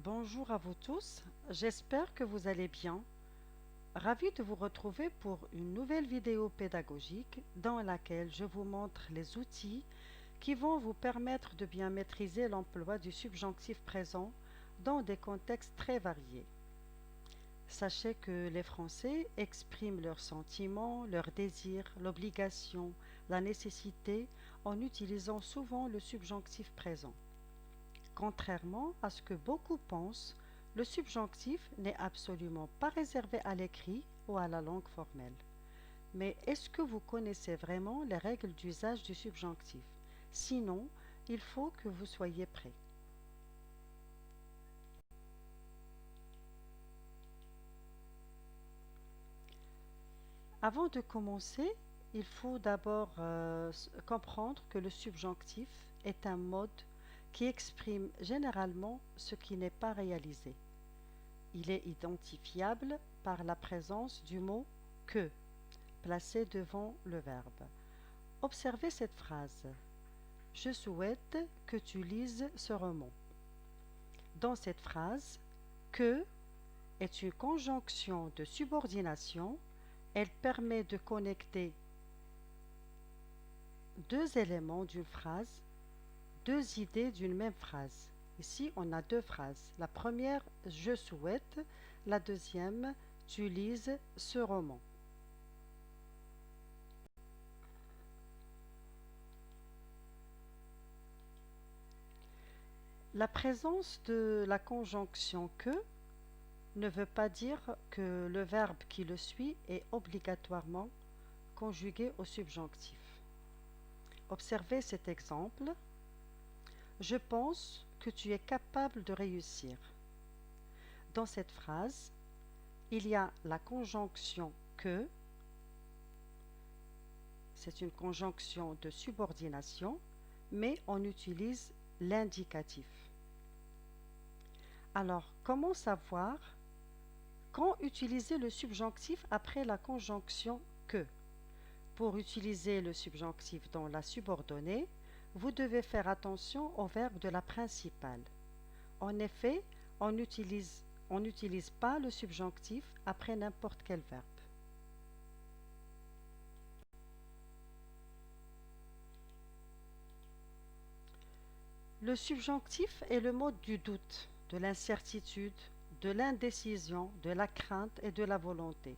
Bonjour à vous tous, j'espère que vous allez bien. Ravi de vous retrouver pour une nouvelle vidéo pédagogique dans laquelle je vous montre les outils qui vont vous permettre de bien maîtriser l'emploi du subjonctif présent dans des contextes très variés. Sachez que les Français expriment leurs sentiments, leurs désirs, l'obligation, la nécessité en utilisant souvent le subjonctif présent. Contrairement à ce que beaucoup pensent, le subjonctif n'est absolument pas réservé à l'écrit ou à la langue formelle. Mais est-ce que vous connaissez vraiment les règles d'usage du subjonctif? Sinon, il faut que vous soyez prêts. Avant de commencer, il faut d'abord comprendre que le subjonctif est un mode qui exprime généralement ce qui n'est pas réalisé. Il est identifiable par la présence du mot que placé devant le verbe. Observez cette phrase. Je souhaite que tu lises ce roman. Dans cette phrase, que est une conjonction de subordination. Elle permet de connecter deux éléments d'une phrase, deux idées d'une même phrase. Ici, on a deux phrases. La première, je souhaite. La deuxième, tu lises ce roman. La présence de la conjonction que ne veut pas dire que le verbe qui le suit est obligatoirement conjugué au subjonctif. Observez cet exemple. Je pense que tu es capable de réussir. Dans cette phrase, il y a la conjonction que, c'est une conjonction de subordination, mais on utilise l'indicatif. Alors, comment savoir quand utiliser le subjonctif après la conjonction que? Pour utiliser le subjonctif dans la subordonnée, vous devez faire attention au verbe de la principale. En effet, on n'utilise pas le subjonctif après n'importe quel verbe. Le subjonctif est le mode du doute, de l'incertitude, de l'indécision, de la crainte et de la volonté.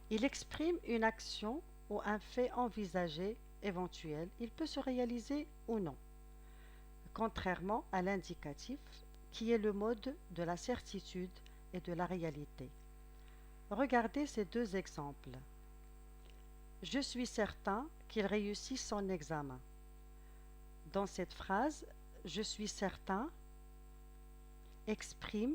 Il exprime une action ou un fait envisagé, éventuel. Il peut se réaliser ou non, contrairement à l'indicatif, qui est le mode de la certitude et de la réalité. Regardez ces deux exemples. Je suis certain qu'il réussit son examen. Dans cette phrase, je suis certain exprime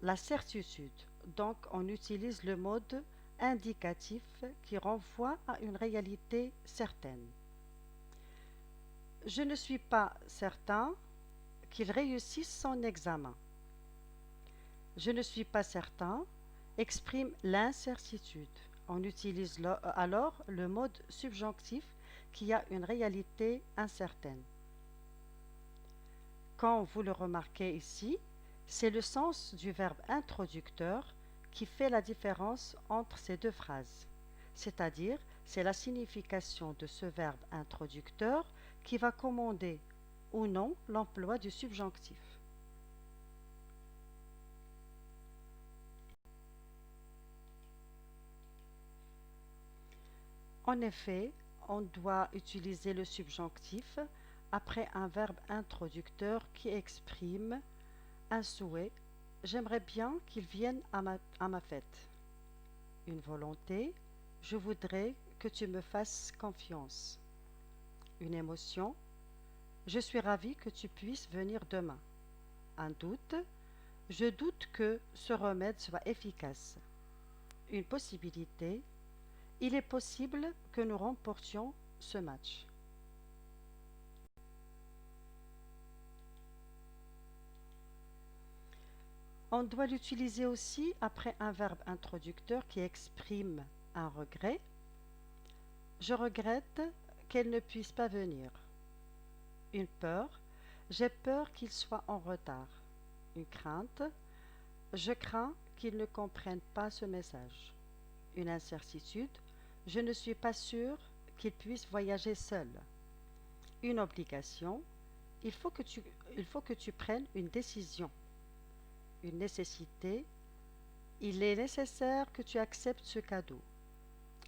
la certitude. Donc, on utilise le mode indicatif qui renvoie à une réalité certaine. Je ne suis pas certain qu'il réussisse son examen. Je ne suis pas certain exprime l'incertitude. On utilise alors le mode subjonctif qui a une réalité incertaine. Quand vous le remarquez ici, c'est le sens du verbe introducteur qui fait la différence entre ces deux phrases. C'est-à-dire, c'est la signification de ce verbe introducteur qui va commander ou non l'emploi du subjonctif. En effet, on doit utiliser le subjonctif après un verbe introducteur qui exprime un souhait. J'aimerais bien qu'il vienne à ma fête. Une volonté. Je voudrais que tu me fasses confiance. Une émotion. Je suis ravie que tu puisses venir demain. Un doute. Je doute que ce remède soit efficace. Une possibilité. Il est possible que nous remportions ce match. On doit l'utiliser aussi après un verbe introducteur qui exprime un regret. Je regrette qu'elle ne puisse pas venir. Une peur. J'ai peur qu'il soit en retard. Une crainte. Je crains qu'ils ne comprennent pas ce message. Une incertitude. Je ne suis pas sûr qu'ils puissent voyager seuls. Une obligation. Il faut que tu, il faut que tu prennes une décision. Une nécessité. Il est nécessaire que tu acceptes ce cadeau.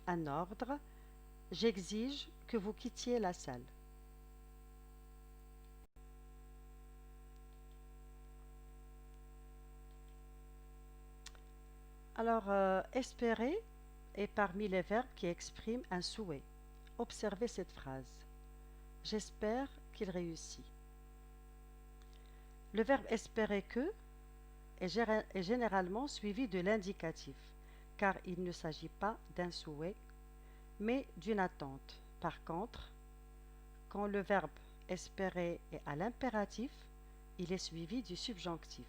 Un ordre. J'exige que vous quittiez la salle. Alors, espérer est parmi les verbes qui expriment un souhait. Observez cette phrase. J'espère qu'il réussit. Le verbe espérer que est généralement suivi de l'indicatif, car il ne s'agit pas d'un souhait, mais d'une attente. Par contre, quand le verbe espérer est à l'impératif, il est suivi du subjonctif.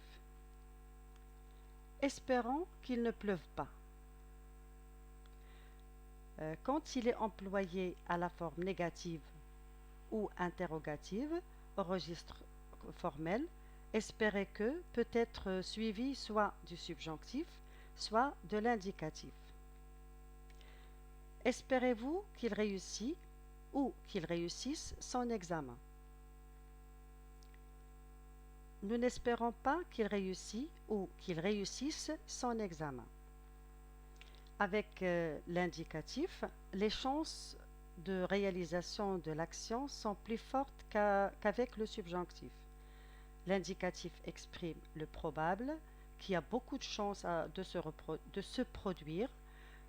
Espérons qu'il ne pleuve pas. Quand il est employé à la forme négative ou interrogative, au registre formel, espérer que peut être suivi soit du subjonctif, soit de l'indicatif. Espérez-vous qu'il réussit ou qu'il réussisse son examen? Nous n'espérons pas qu'il réussisse ou qu'il réussisse son examen. Avec l'indicatif, les chances de réalisation de l'action sont plus fortes qu'avec le subjonctif. L'indicatif exprime le probable, qui a beaucoup de chances de se produire.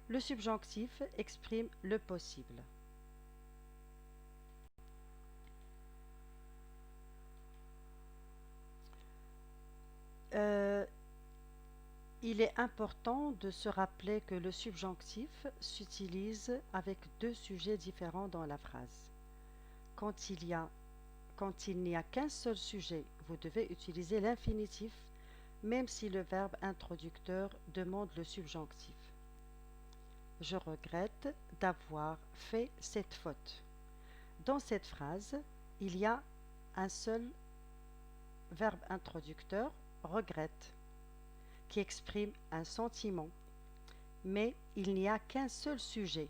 Le subjonctif exprime le possible. Euh, il est important de se rappeler que le subjonctif s'utilise avec deux sujets différents dans la phrase. Quand il y a Quand il n'y a qu'un seul sujet, vous devez utiliser l'infinitif, même si le verbe introducteur demande le subjonctif. Je regrette d'avoir fait cette faute. Dans cette phrase, il y a un seul verbe introducteur, regrette, qui exprime un sentiment, mais il n'y a qu'un seul sujet,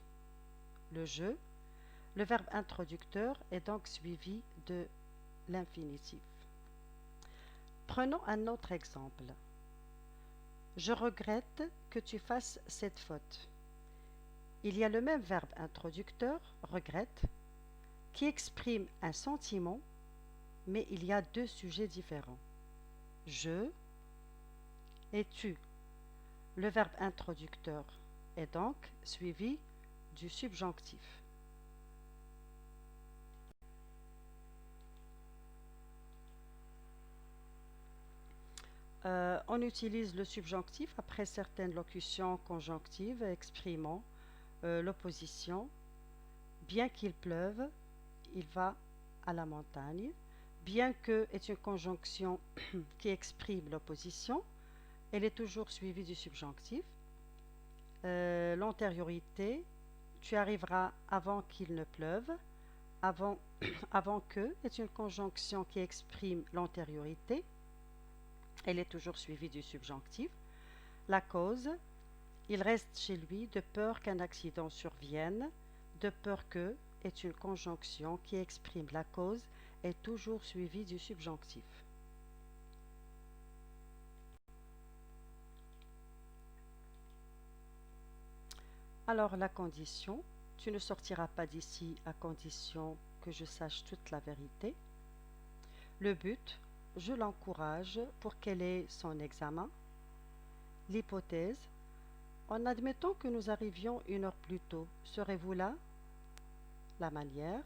le je. Le verbe introducteur est donc suivi de l'infinitif. Prenons un autre exemple. Je regrette que tu fasses cette faute. Il y a le même verbe introducteur, regrette, qui exprime un sentiment, mais il y a deux sujets différents. Je et tu. Le verbe introducteur est donc suivi du subjonctif. On utilise le subjonctif après certaines locutions conjonctives exprimant l'opposition. Bien qu'il pleuve, il va à la montagne. Bien que est une conjonction qui exprime l'opposition, elle est toujours suivie du subjonctif. L'antériorité, tu arriveras avant qu'il ne pleuve. Avant, avant que est une conjonction qui exprime l'antériorité. Elle est toujours suivie du subjonctif. La cause, il reste chez lui de peur qu'un accident survienne. De peur que est une conjonction qui exprime la cause est toujours suivie du subjonctif. Alors la condition, tu ne sortiras pas d'ici à condition que je sache toute la vérité. Le but, je l'encourage pour qu'elle ait son examen. L'hypothèse, en admettant que nous arrivions une heure plus tôt, serez-vous là? La manière,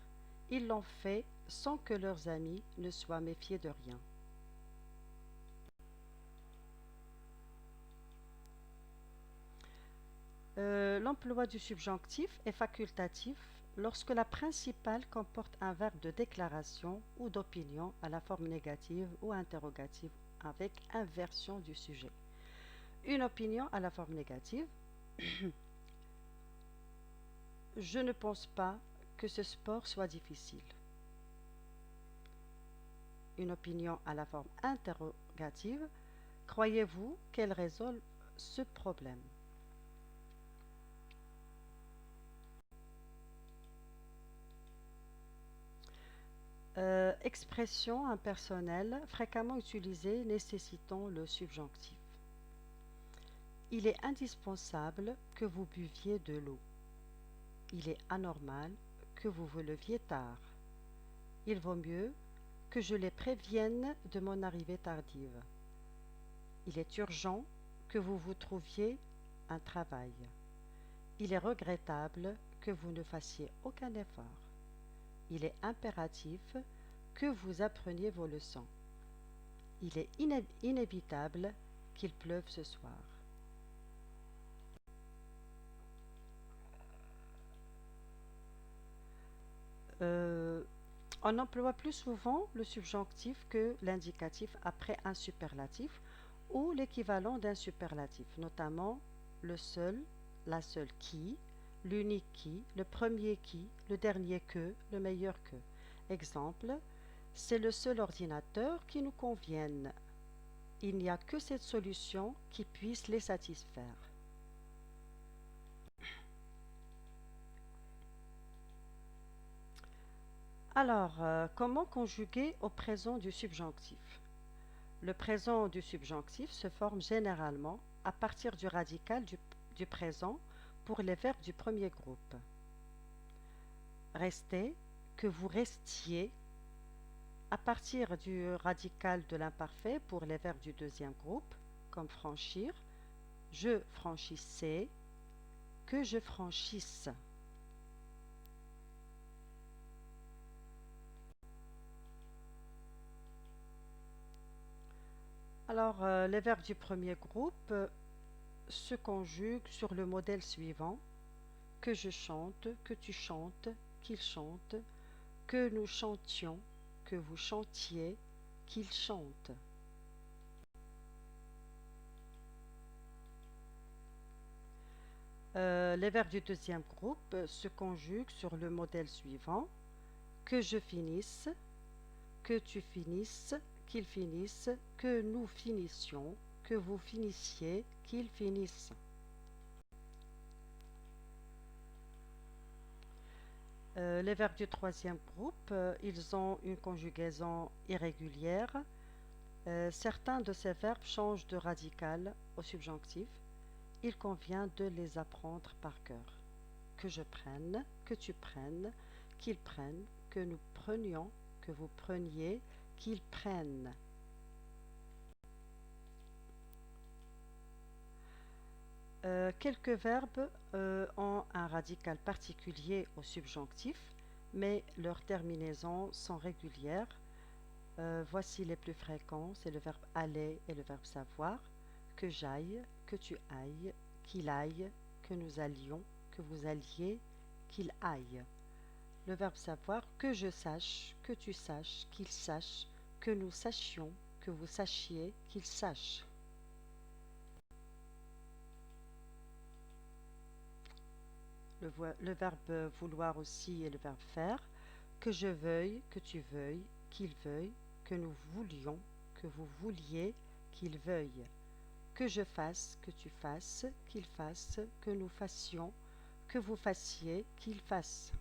ils l'ont fait sans que leurs amis ne soient méfiés de rien. L'emploi du subjonctif est facultatif lorsque la principale comporte un verbe de déclaration ou d'opinion à la forme négative ou interrogative avec inversion du sujet. Une opinion à la forme négative. Je ne pense pas que ce sport soit difficile. Une opinion à la forme interrogative. Croyez-vous qu'elle résolve ce problème? Expression impersonnelle fréquemment utilisée nécessitant le subjonctif. Il est indispensable que vous buviez de l'eau. Il est anormal que vous vous leviez tard. Il vaut mieux que je les prévienne de mon arrivée tardive. Il est urgent que vous vous trouviez un travail. Il est regrettable que vous ne fassiez aucun effort. Il est impératif que vous appreniez vos leçons. Il est inévitable qu'il pleuve ce soir. Euh, on emploie plus souvent le subjonctif que l'indicatif après un superlatif ou l'équivalent d'un superlatif, notamment le seul, la seule qui, l'unique qui, le premier qui, le dernier que, le meilleur que. Exemple, c'est le seul ordinateur qui nous convienne. Il n'y a que cette solution qui puisse les satisfaire. Alors, comment conjuguer au présent du subjonctif? Le présent du subjonctif se forme généralement à partir du radical du présent pour les verbes du premier groupe. Restez, que vous restiez, à partir du radical de l'imparfait pour les verbes du deuxième groupe, comme franchir, je franchissais, que je franchisse. Alors, les verbes du premier groupe se conjuguent sur le modèle suivant: que je chante, que tu chantes, qu'il chante, que nous chantions, que vous chantiez, qu'il chante. Les verbes du deuxième groupe se conjuguent sur le modèle suivant: que je finisse, que tu finisses, qu'il finisse, que nous finissions, que vous finissiez, qu'ils finissent. Les verbes du troisième groupe, ils ont une conjugaison irrégulière. Certains de ces verbes changent de radical au subjonctif. Il convient de les apprendre par cœur. Que je prenne, que tu prennes, qu'ils prennent, que nous prenions, que vous preniez, qu'ils prennent. Quelques verbes ont un radical particulier au subjonctif, mais leurs terminaisons sont régulières. Voici les plus fréquents: c'est le verbe aller et le verbe savoir. Que j'aille, que tu ailles, qu'il aille, que nous allions, que vous alliez, qu'il aille. Le verbe savoir: que je sache, que tu saches, qu'il sache, que nous sachions, que vous sachiez, qu'il sache. Le verbe vouloir aussi est le verbe faire: que je veuille, que tu veuilles, qu'il veuille, que nous voulions, que vous vouliez, qu'il veuille. Que je fasse, que tu fasses, qu'il fasse, que nous fassions, que vous fassiez, qu'il fasse.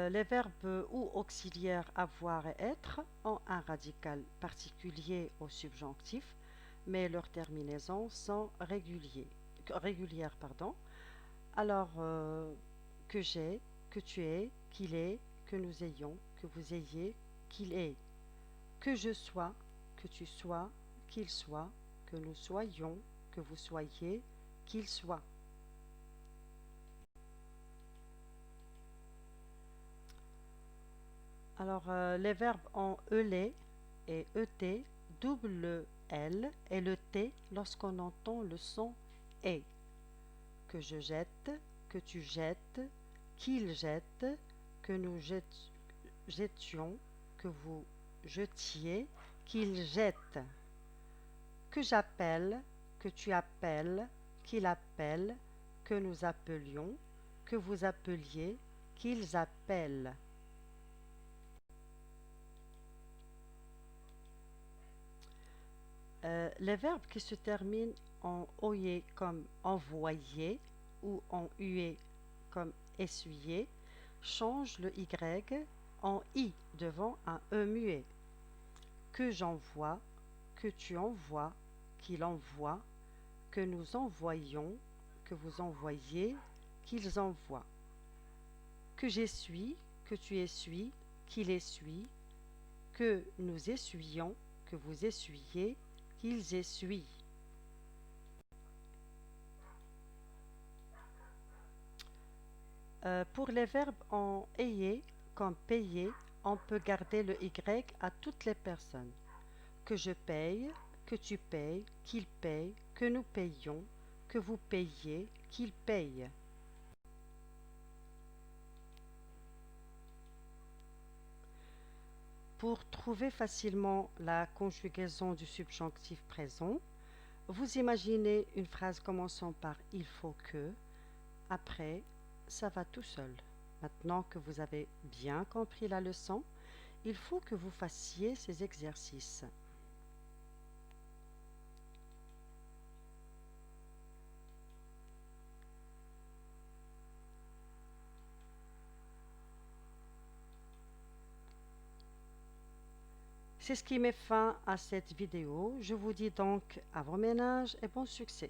Les verbes ou auxiliaires avoir et être ont un radical particulier au subjonctif, mais leurs terminaisons sont régulières. Pardon. Alors, que j'ai, que tu aies, qu'il ait, que nous ayons, que vous ayez, qu'il ait. Que je sois, que tu sois, qu'il soit, que nous soyons, que vous soyez, qu'il soit. Alors, les verbes en ELE et ET, double L et le T lorsqu'on entend le son et. Que je jette, que tu jettes, qu'il jette, que nous jettions, que vous jetiez, qu'il jette. Que j'appelle, que tu appelles, qu'il appelle, que nous appelions, que vous appeliez, qu'ils appellent. Les verbes qui se terminent en OYE comme envoyer ou en UE comme essuyer changent le Y en I devant un E muet. Que j'envoie, que tu envoies, qu'il envoie, que nous envoyons, que vous envoyez, qu'ils envoient. Que j'essuie, que tu essuies, qu'il essuie, que nous essuyons, que vous essuyez, qu'ils essuient. Pour les verbes en ayez comme payer, on peut garder le Y à toutes les personnes. Que je paye, que tu payes, qu'il paye, que nous payons, que vous payiez, qu'il paye. Pour trouver facilement la conjugaison du subjonctif présent, vous imaginez une phrase commençant par il faut que, après, ça va tout seul. Maintenant que vous avez bien compris la leçon, il faut que vous fassiez ces exercices. C'est ce qui met fin à cette vidéo. Je vous dis donc à vos ménages et bon succès.